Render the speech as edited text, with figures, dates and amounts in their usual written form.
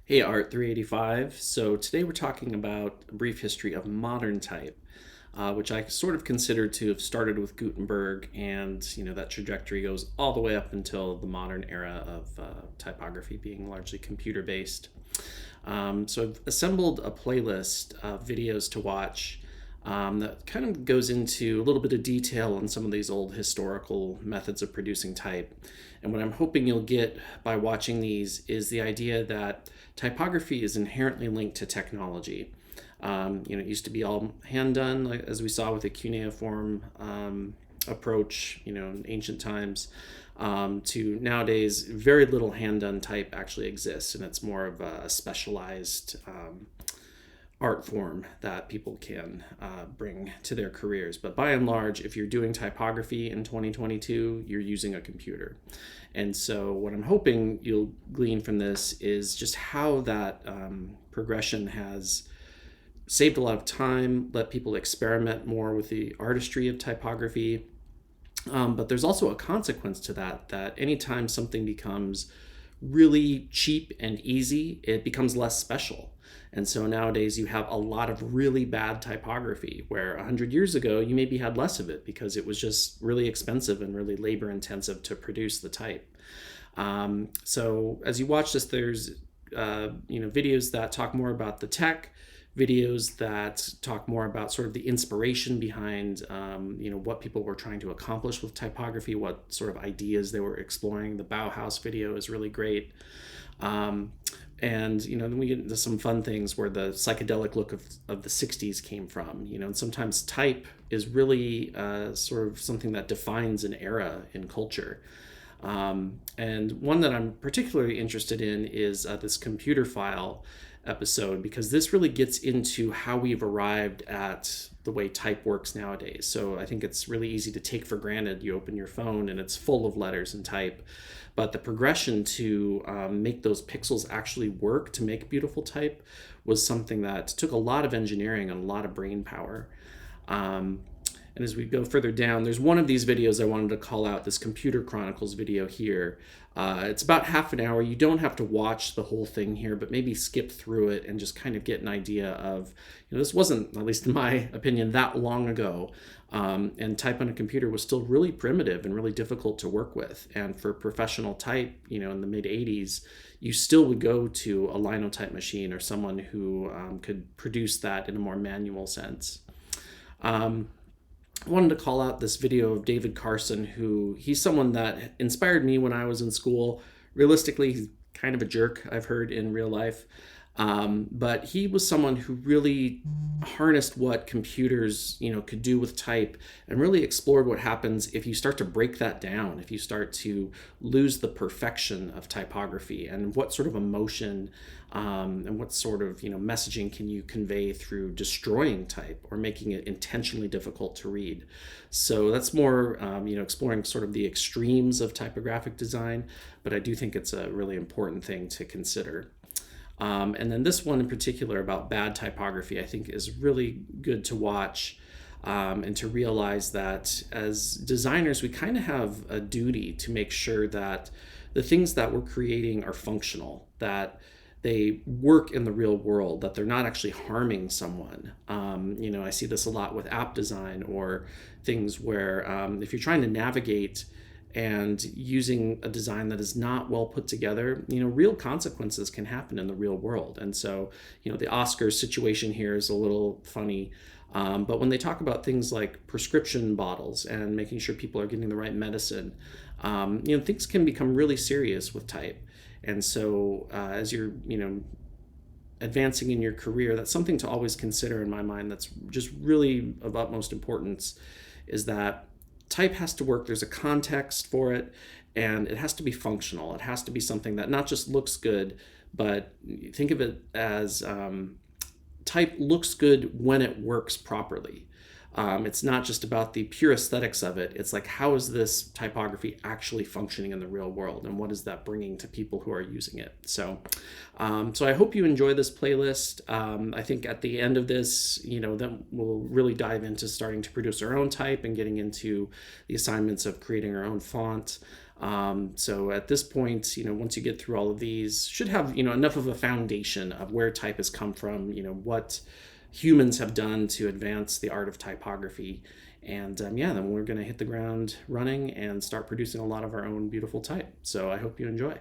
Hey, Art 385. So today we're talking about a brief history of modern type, which I sort of consider to have started with Gutenberg, and that trajectory goes all the way up until the modern era of typography being largely computer based. So I've assembled a playlist of videos to watch that kind of goes into a little bit of detail on some of these old historical methods of producing type. And what I'm hoping you'll get by watching these is the idea that typography is inherently linked to technology. It used to be all hand done, like, as we saw with the cuneiform approach, in ancient times, to nowadays, very little hand done type actually exists, and it's more of a specialized art form that people can bring to their careers. But by and large, if you're doing typography in 2022, you're using a computer. And so, what I'm hoping you'll glean from this is just how that progression has saved a lot of time, let people experiment more with the artistry of typography. But there's also a consequence to that anytime something becomes really cheap and easy, it becomes less special. And so nowadays you have a lot of really bad typography where 100 years ago you maybe had less of it because it was just really expensive and really labor intensive to produce the type. So as you watch this, there's videos that talk more about the tech, videos that talk more about sort of the inspiration behind what people were trying to accomplish with typography, what sort of ideas they were exploring. The Bauhaus video is really great. And then we get into some fun things where the psychedelic look of the 60s came from. And sometimes type is really sort of something that defines an era in culture. And one that I'm particularly interested in is this computer file episode, because this really gets into how we've arrived at the way type works nowadays. So I think it's really easy to take for granted. You open your phone and it's full of letters and type, but the progression to make those pixels actually work to make beautiful type was something that took a lot of engineering and a lot of brain power. And as we go further down, there's one of these videos I wanted to call out, this Computer Chronicles video here. It's about half an hour. You don't have to watch the whole thing here, but maybe skip through it and just kind of get an idea of, this wasn't, at least in my opinion, that long ago. And type on a computer was still really primitive and really difficult to work with. And for professional type, in the mid 80s, you still would go to a linotype machine or someone who could produce that in a more manual sense. I wanted to call out this video of David Carson, he's someone that inspired me when I was in school. Realistically, he's kind of a jerk, I've heard, in real life. But he was someone who really harnessed what computers, could do with type, and really explored what happens if you start to break that down, if you start to lose the perfection of typography, and what sort of emotion and what sort of messaging can you convey through destroying type or making it intentionally difficult to read. So that's more exploring sort of the extremes of typographic design, but I do think it's a really important thing to consider. And then this one in particular about bad typography, I think is really good to watch, and to realize that as designers, we kind of have a duty to make sure that the things that we're creating are functional, that they work in the real world, that they're not actually harming someone. I see this a lot with app design or things where if you're trying to navigate and using a design that is not well put together, real consequences can happen in the real world. And so, the Oscars situation here is a little funny. But when they talk about things like prescription bottles and making sure people are getting the right medicine, things can become really serious with type. And so as you're, advancing in your career, that's something to always consider in my mind. That's just really of utmost importance, is that type has to work. There's a context for it, and it has to be functional. It has to be something that not just looks good, but think of it as type looks good when it works properly. It's not just about the pure aesthetics of it. It's like, how is this typography actually functioning in the real world, and what is that bringing to people who are using it? So I hope you enjoy this playlist. I think at the end of this, then we'll really dive into starting to produce our own type and getting into the assignments of creating our own font. So at this point, once you get through all of these, should have, enough of a foundation of where type has come from, what humans have done to advance the art of typography. And yeah, then we're going to hit the ground running and start producing a lot of our own beautiful type. So I hope you enjoy.